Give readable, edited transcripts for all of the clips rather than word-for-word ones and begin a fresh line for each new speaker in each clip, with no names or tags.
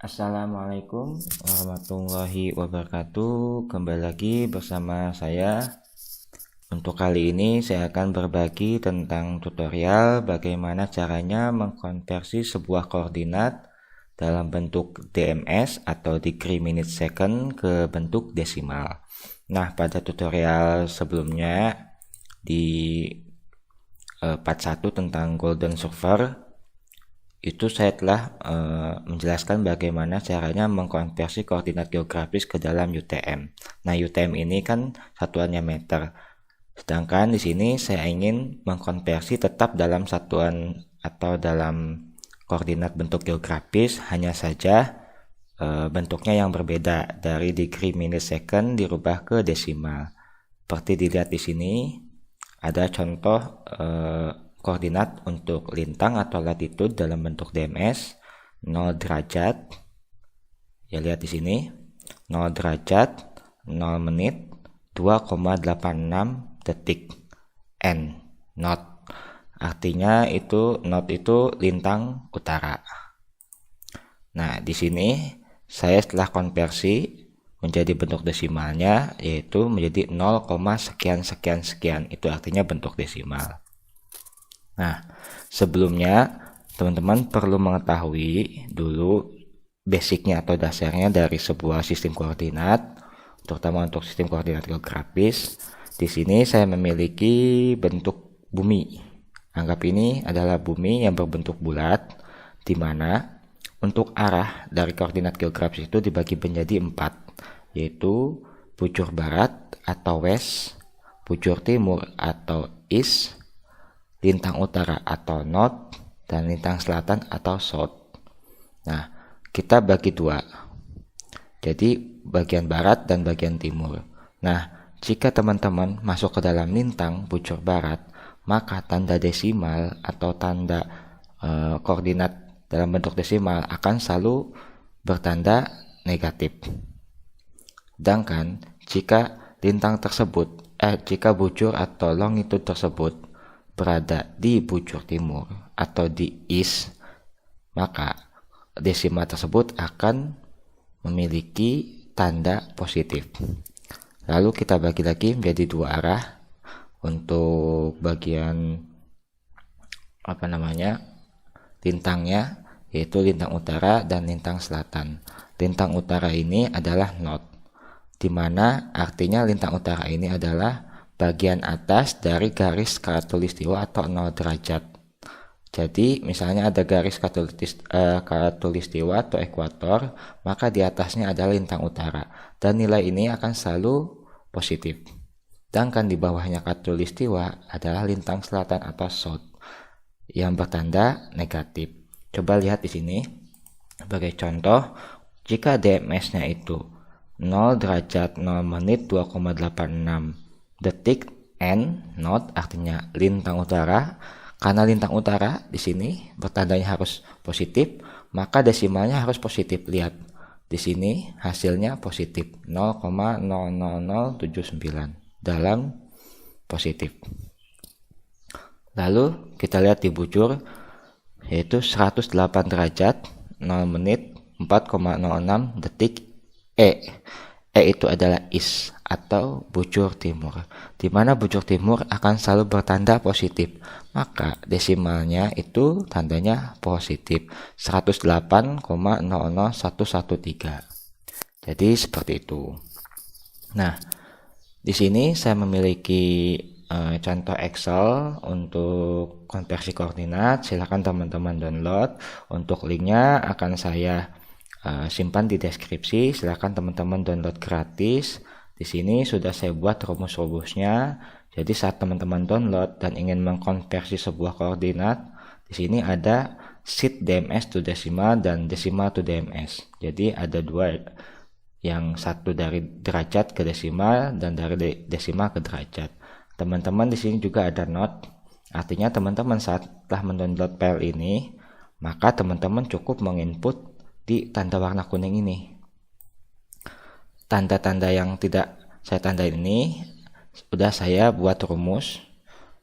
Assalamualaikum warahmatullahi wabarakatuh. Kembali lagi bersama saya. Untuk kali ini saya akan berbagi tentang tutorial bagaimana caranya mengkonversi sebuah koordinat dalam bentuk DMS atau degree minute second ke bentuk desimal. Nah, pada tutorial sebelumnya di part 1 tentang Golden Server itu saya telah menjelaskan bagaimana caranya mengkonversi koordinat geografis ke dalam UTM. Nah, UTM ini kan satuannya meter. Sedangkan di sini saya ingin mengkonversi tetap dalam satuan atau dalam koordinat bentuk geografis, hanya saja bentuknya yang berbeda dari degree minute second dirubah ke desimal. Seperti dilihat di sini ada contoh koordinat untuk lintang atau latitude dalam bentuk DMS 0 derajat. Ya, lihat di sini 0 derajat 0 menit 2,86 detik N knot. Artinya itu knot itu lintang utara. Nah, di sini saya setelah konversi menjadi bentuk desimalnya, yaitu menjadi 0, sekian sekian sekian. Itu artinya bentuk desimal. Nah, sebelumnya teman-teman perlu mengetahui dulu basicnya atau dasarnya dari sebuah sistem koordinat, terutama untuk sistem koordinat geografis. Di sini saya memiliki bentuk bumi. Anggap ini adalah bumi yang berbentuk bulat, di mana untuk arah dari koordinat geografis itu dibagi menjadi 4, yaitu bujur barat atau west, bujur timur atau east, lintang utara atau north, dan lintang selatan atau south. Nah, kita bagi 2. Jadi bagian barat dan bagian timur. Nah, jika teman-teman masuk ke dalam lintang bujur barat, maka tanda desimal atau tanda koordinat dalam bentuk desimal akan selalu bertanda negatif. Sedangkan jika lintang tersebut, jika bujur atau longitude tersebut berada di bujur timur atau di east, maka desimal tersebut akan memiliki tanda positif. Lalu kita bagi lagi menjadi 2 arah untuk bagian lintangnya, yaitu lintang utara dan lintang selatan. Lintang utara ini adalah north, di mana artinya lintang utara ini adalah bagian atas dari garis khatulistiwa atau 0 derajat. Jadi misalnya ada garis khatulistiwa atau ekuator, maka di atasnya adalah lintang utara, dan nilai ini akan selalu positif. Sedangkan di bawahnya khatulistiwa adalah lintang selatan atau south yang bertanda negatif. Coba lihat di sini sebagai contoh, jika DMS-nya itu 0 derajat 0 menit 2,86 detik N knot, artinya lintang utara. Karena lintang utara di sini bertandanya harus positif, maka desimalnya harus positif. Lihat di sini hasilnya positif 0,00079 dalam positif. Lalu kita lihat di bujur, yaitu 108 derajat 0 menit 4,06 detik E. E itu adalah east atau bujur timur, di mana bujur timur akan selalu bertanda positif, maka desimalnya itu tandanya positif 108,00113. Jadi seperti itu. Nah, di sini saya memiliki contoh Excel untuk konversi koordinat. Silakan teman-teman download. Untuk linknya akan saya simpan di deskripsi. Silakan teman-teman download gratis. Di sini sudah saya buat rumus-rumusnya. Jadi saat teman-teman download dan ingin mengkonversi sebuah koordinat, di sini ada sheet DMS to decimal dan decimal to DMS. Jadi ada 2, yang satu dari derajat ke desimal dan dari desimal ke derajat. Teman-teman di sini juga ada note. Artinya teman-teman saat telah mendownload file ini, maka teman-teman cukup menginput di tanda warna kuning ini. Tanda-tanda yang tidak saya tanda ini sudah saya buat rumus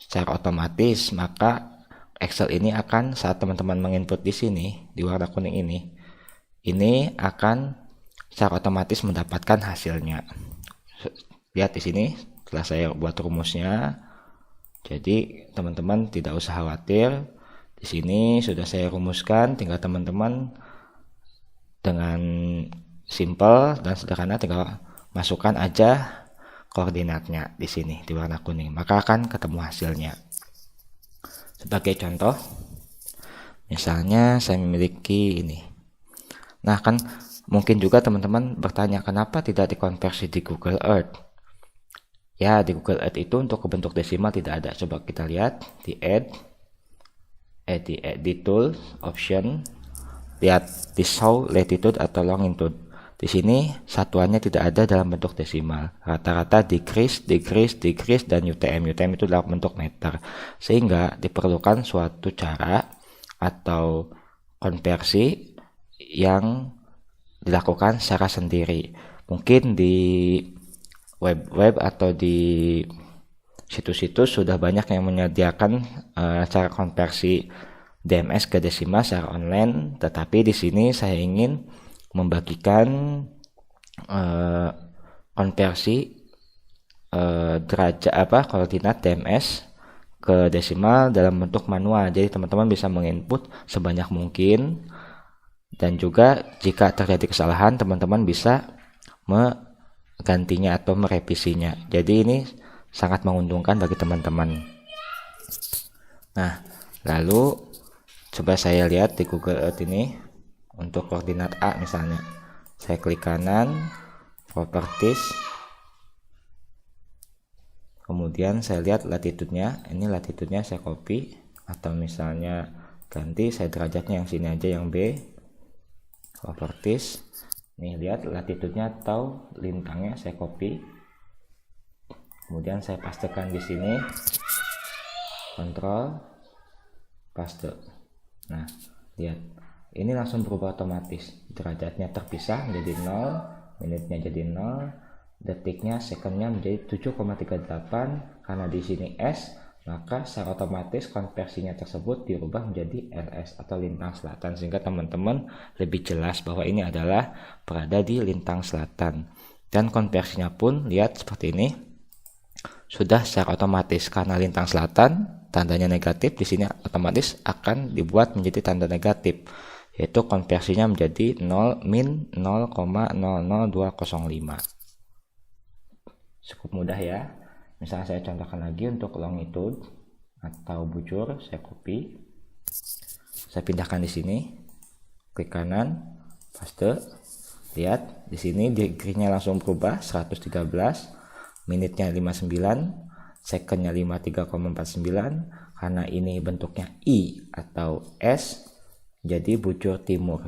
secara otomatis, maka Excel ini akan saat teman-teman menginput di sini di warna kuning ini, ini akan secara otomatis mendapatkan hasilnya. Lihat di sini setelah saya buat rumusnya. Jadi teman-teman tidak usah khawatir. Di sini sudah saya rumuskan, tinggal teman-teman dengan simple dan sederhana tinggal masukkan aja koordinatnya di sini di warna kuning, maka akan ketemu hasilnya. Sebagai contoh, misalnya saya memiliki ini. Nah, kan mungkin juga teman-teman bertanya kenapa tidak dikonversi di Google Earth. Ya, di Google Earth itu untuk bentuk desimal tidak ada. Coba kita lihat di di tool option, lihat di show latitude atau longitude. Di sini satuannya tidak ada dalam bentuk desimal. Rata-rata decrease, dan UTM. UTM itu dalam bentuk meter. Sehingga diperlukan suatu cara atau konversi yang dilakukan secara sendiri. Mungkin di web atau di situs-situs sudah banyak yang menyediakan cara konversi DMS ke desimal secara online, tetapi di sini saya ingin membagikan konversi koordinat DMS ke desimal dalam bentuk manual. Jadi teman-teman bisa menginput sebanyak mungkin, dan juga jika terjadi kesalahan teman-teman bisa menggantinya atau merevisinya. Jadi ini sangat menguntungkan bagi teman-teman. Nah, lalu coba saya lihat di Google Earth ini untuk koordinat A misalnya. Saya klik kanan, properties, kemudian saya lihat latitude-nya. Ini latitude-nya saya copy, atau misalnya ganti, saya derajatnya yang sini aja, yang B. Properties, nih lihat latitude-nya atau lintangnya saya copy, kemudian saya pastekan di sini, Ctrl paste. Nah, lihat ini langsung berubah otomatis, derajatnya terpisah menjadi 0, menitnya jadi 0, detiknya, secondnya menjadi 7,38. Karena di sini S, maka secara otomatis konversinya tersebut dirubah menjadi LS atau lintang selatan, sehingga teman-teman lebih jelas bahwa ini adalah berada di lintang selatan. Dan konversinya pun lihat seperti ini, sudah secara otomatis. Karena lintang selatan tandanya negatif, di sini otomatis akan dibuat menjadi tanda negatif, yaitu konversinya menjadi min 0,00205. Cukup mudah ya. Misalnya saya contohkan lagi untuk longitude atau bujur, saya copy, saya pindahkan di sini, klik kanan, paste. Lihat di sini degree-nya langsung berubah 113, menitnya 59, secondnya 53,49. Karena ini bentuknya I atau S, jadi bujur timur,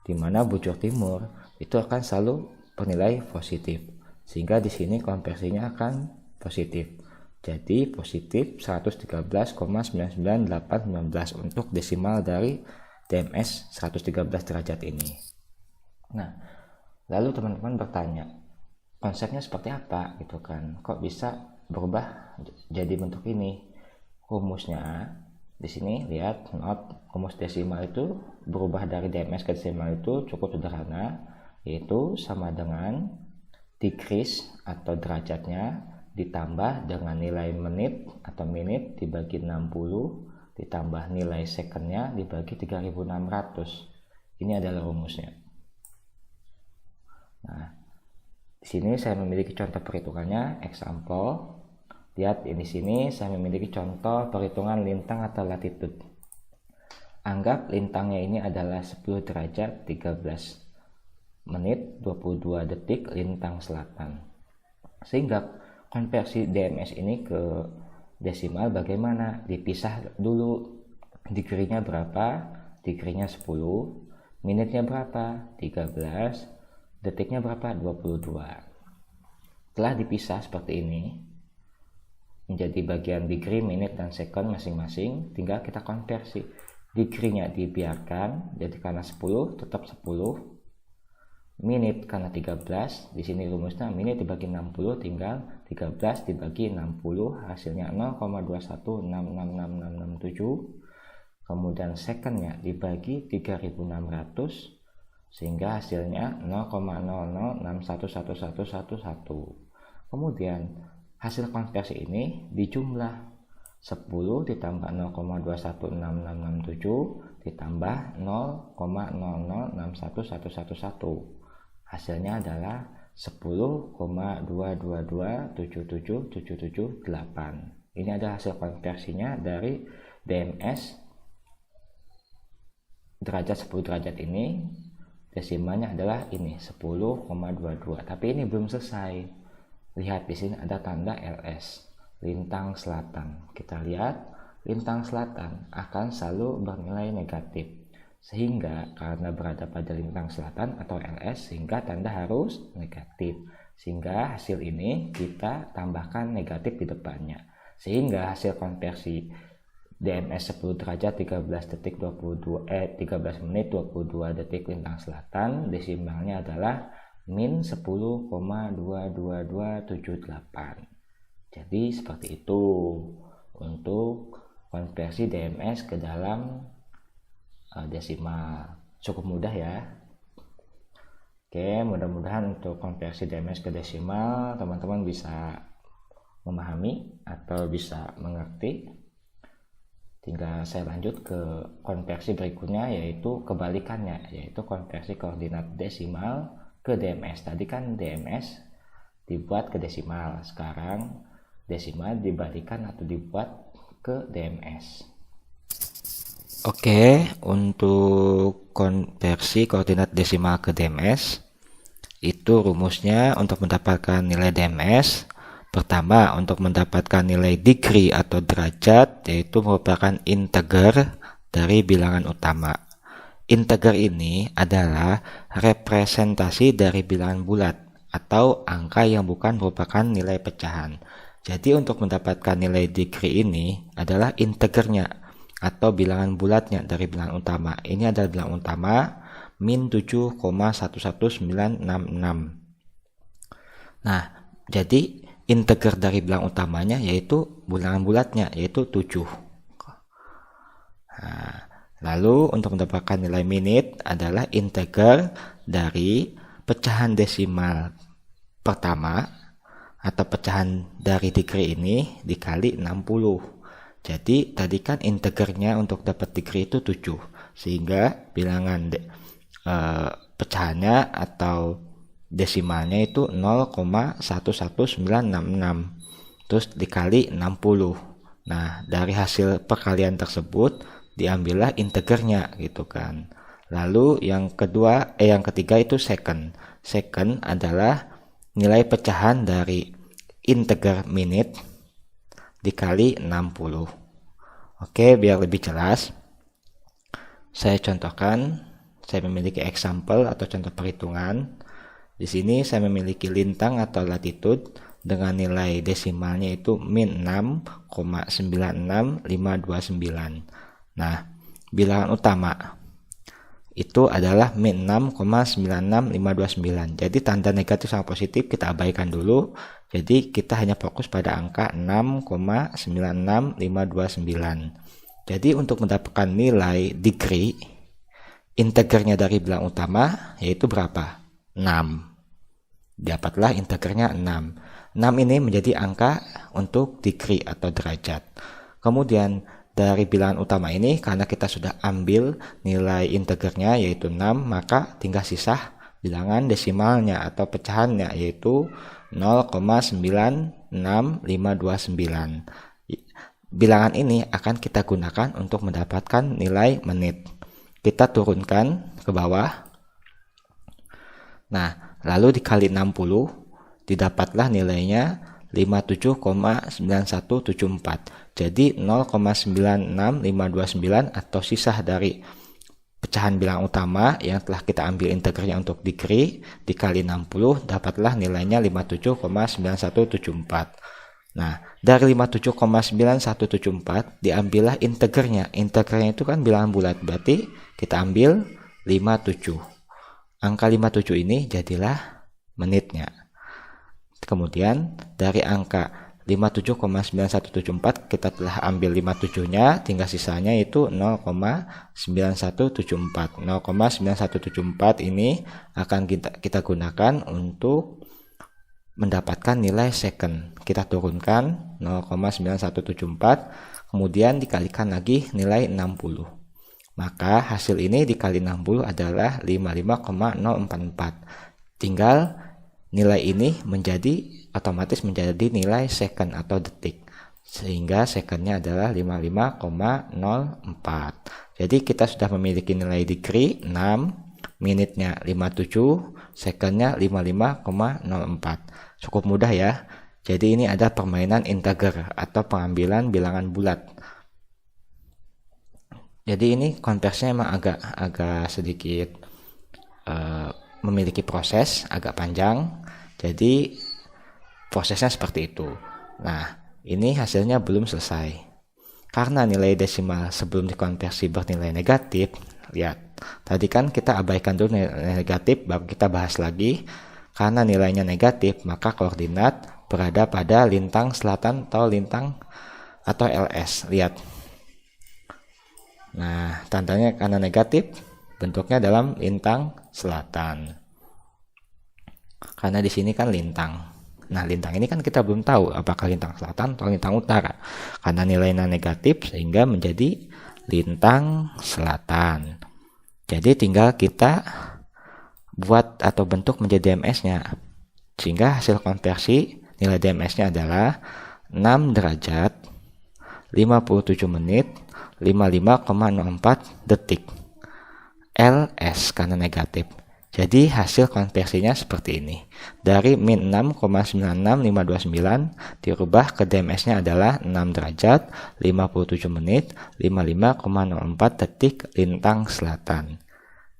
dimana bujur timur itu akan selalu bernilai positif, sehingga di sini konversinya akan positif. Jadi positif 113,99819 untuk desimal dari DMS 113 derajat ini. Nah, lalu teman-teman bertanya, konsepnya seperti apa gitu kan? Kok bisa berubah jadi bentuk ini? Rumusnya di sini lihat, rumus desimal itu berubah dari DMS ke desimal itu cukup sederhana, yaitu sama dengan decrease atau derajatnya ditambah dengan nilai menit atau menit dibagi 60 ditambah nilai secondnya dibagi 3600. Ini adalah rumusnya. Nah, di sini saya memiliki contoh perhitungannya, example. Lihat di sini saya memiliki contoh perhitungan lintang atau latitude. Anggap lintangnya ini adalah 10 derajat 13 menit 22 detik lintang selatan. Sehingga konversi DMS ini ke desimal bagaimana? Dipisah dulu, degree-nya berapa? Degree-nya 10, menitnya berapa? 13, detiknya berapa? 22. Setelah dipisah seperti ini menjadi bagian degree, menit, dan second masing-masing, tinggal kita konversi. Degree-nya dibiarkan, jadi karena 10 tetap 10. Menit karena 13, di sini rumusnya menit dibagi 60 tinggal 13 dibagi 60, hasilnya 0,2166667. Kemudian secondnya dibagi 3600, sehingga hasilnya 0,00611111. Kemudian hasil konversi ini dijumlah 10 ditambah 0,216667 ditambah 0,00611111. Hasilnya adalah 10,2227778. Ini adalah hasil konversinya dari DMS derajat 10 derajat ini. Desimalnya adalah ini 10,22. Tapi ini belum selesai. Lihat di sini ada tanda LS, lintang selatan. Kita lihat lintang selatan akan selalu bernilai negatif. Sehingga karena berada pada lintang selatan atau LS, sehingga tanda harus negatif. Sehingga hasil ini kita tambahkan negatif di depannya. Sehingga hasil konversi DMS 10 derajat 13 menit 22 detik lintang selatan, desimalnya adalah min 10,22278. Jadi seperti itu untuk konversi DMS ke dalam desimal. Cukup mudah ya. Oke, mudah-mudahan untuk konversi DMS ke desimal teman-teman bisa memahami atau bisa mengerti. Tinggal saya lanjut ke konversi berikutnya, yaitu kebalikannya, yaitu konversi koordinat desimal ke DMS. Tadi kan DMS dibuat ke desimal, sekarang desimal dibalikan atau dibuat ke DMS. Oke, untuk konversi koordinat desimal ke DMS, itu rumusnya untuk mendapatkan nilai DMS. Pertama, untuk mendapatkan nilai degree atau derajat, yaitu merupakan integer dari bilangan utama. Integer ini adalah representasi dari bilangan bulat atau angka yang bukan merupakan nilai pecahan. Jadi untuk mendapatkan nilai degree ini adalah integernya atau bilangan bulatnya dari bilangan utama. Ini adalah bilangan utama min 7,11966. Nah, jadi integer dari bilangan utamanya yaitu bilangan bulatnya, yaitu 7. Nah, lalu untuk mendapatkan nilai menit adalah integer dari pecahan desimal pertama atau pecahan dari degree ini dikali 60. Jadi tadi kan integernya untuk dapat degree itu 7, sehingga bilangan pecahannya atau desimalnya itu 0,11966 terus dikali 60. Nah, dari hasil perkalian tersebut diambillah integernya gitu kan. Lalu yang ketiga itu second. Second adalah nilai pecahan dari integer menit dikali 60. Oke, biar lebih jelas saya contohkan. Saya memiliki example atau contoh perhitungan. Di sini saya memiliki lintang atau latitude dengan nilai desimalnya itu min 6,96529. Nah, bilangan utama itu adalah min 6,96529. Jadi tanda negatif sama positif kita abaikan dulu. Jadi kita hanya fokus pada angka 6,96529. Jadi untuk mendapatkan nilai degree, integernya dari bilangan utama yaitu berapa? 6. Dapatlah integernya 6. 6 ini menjadi angka untuk degree atau derajat. Kemudian dari bilangan utama ini, karena kita sudah ambil nilai integernya yaitu 6, maka tinggal sisa bilangan desimalnya atau pecahannya yaitu 0,96529. Bilangan ini akan kita gunakan untuk mendapatkan nilai menit. Kita turunkan ke bawah. Nah, lalu dikali 60, didapatlah nilainya 57,9174. Jadi 0,96529 atau sisa dari pecahan bilangan utama yang telah kita ambil integernya untuk degree dikali 60, dapatlah nilainya 57,9174. Nah, dari 57,9174 diambillah integernya. Integernya itu kan bilangan bulat, berarti kita ambil 57. Angka 57 ini jadilah menitnya. Kemudian dari angka 57,9174 kita telah ambil 57-nya, tinggal sisanya itu 0,9174. 0,9174 ini akan kita gunakan untuk mendapatkan nilai second. Kita turunkan 0,9174, kemudian dikalikan lagi nilai 60. Maka hasil ini dikali 60 adalah 55,044. Tinggal nilai ini otomatis menjadi nilai second atau detik. Sehingga secondnya adalah 55,04. Jadi kita sudah memiliki nilai degree 6, menitnya 57, secondnya 55,04. Cukup mudah ya. Jadi ini ada permainan integer atau pengambilan bilangan bulat. Jadi ini konversinya emang agak sedikit memiliki proses agak panjang. Jadi prosesnya seperti itu. Nah, ini hasilnya belum selesai. Karena nilai desimal sebelum dikonversi bernilai negatif, lihat. Tadi kan kita abaikan dulu nilai negatif, baru kita bahas lagi. Karena nilainya negatif, maka koordinat berada pada lintang selatan atau lintang atau LS. Lihat. Nah, tandanya karena negatif, bentuknya dalam lintang selatan. Karena di sini kan lintang. Nah, lintang ini kan kita belum tahu apakah lintang selatan atau lintang utara. Karena nilainya negatif sehingga menjadi lintang selatan. Jadi tinggal kita buat atau bentuk menjadi DMS-nya. Sehingga hasil konversi nilai DMS-nya adalah 6 derajat 57 menit 55,04 detik. LS karena negatif. Jadi hasil konversinya seperti ini. Dari min 6,96529 dirubah ke DMS-nya adalah 6 derajat 57 menit 55,04 detik lintang selatan.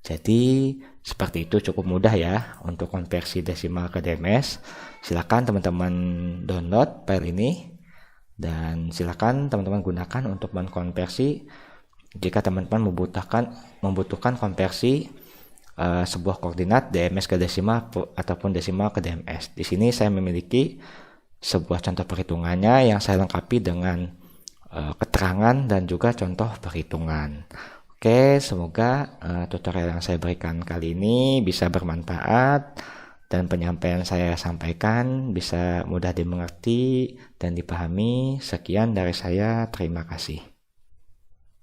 Jadi seperti itu, cukup mudah ya untuk konversi desimal ke DMS. Silakan teman-teman download file ini dan silakan teman-teman gunakan untuk mengkonversi jika teman-teman membutuhkan konversi sebuah koordinat DMS ke desimal ataupun desimal ke DMS. Di sini saya memiliki sebuah contoh perhitungannya yang saya lengkapi dengan keterangan dan juga contoh perhitungan. Oke, semoga tutorial yang saya berikan kali ini bisa bermanfaat dan penyampaian saya sampaikan bisa mudah dimengerti dan dipahami. Sekian dari saya, terima kasih.